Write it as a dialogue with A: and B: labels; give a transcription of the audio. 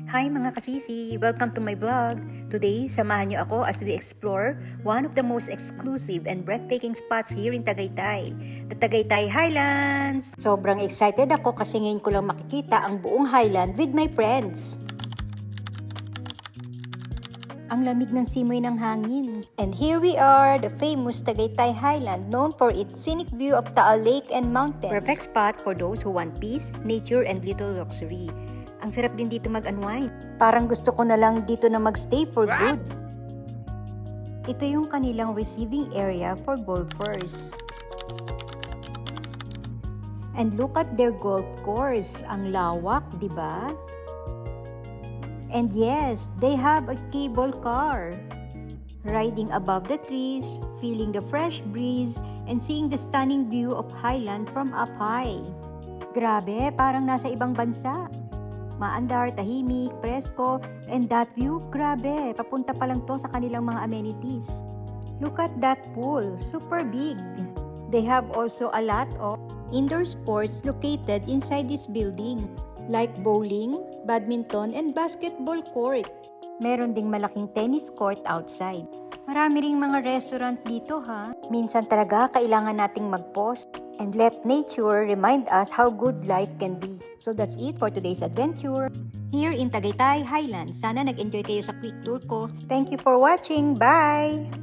A: Hi mga kasisi! Welcome to my vlog! Today, samahan niyo ako as we explore one of the most exclusive and breathtaking spots here in Tagaytay, the Tagaytay Highlands! Sobrang excited ako kasi ngayon ko lang makikita ang buong highland with my friends. Ang lamig ng simoy ng hangin. And here we are, the famous Tagaytay Highland, known for its scenic view of Taal Lake and mountains. Perfect spot for those who want peace, nature, and little luxury. Ang sarap din dito mag-unwind. Parang gusto ko na lang dito na magstay for good. Ito yung kanilang receiving area for golfers. And look at their golf course. Ang lawak, di ba? And yes, they have a cable car. Riding above the trees, feeling the fresh breeze, and seeing the stunning view of highland from up high. Grabe, parang nasa ibang bansa. Maandar, tahimik, presko, and that view, grabe, papunta pa lang to sa kanilang mga amenities. Look at that pool, super big. They have also a lot of indoor sports located inside this building, like bowling, badminton, and basketball court. Meron ding malaking tennis court outside. Marami ring mga restaurant dito ha. Minsan talaga kailangan nating mag-pause and let nature remind us how good life can be. So that's it for today's adventure here in Tagaytay Highlands. Sana nag-enjoy kayo sa quick tour ko. Thank you for watching. Bye!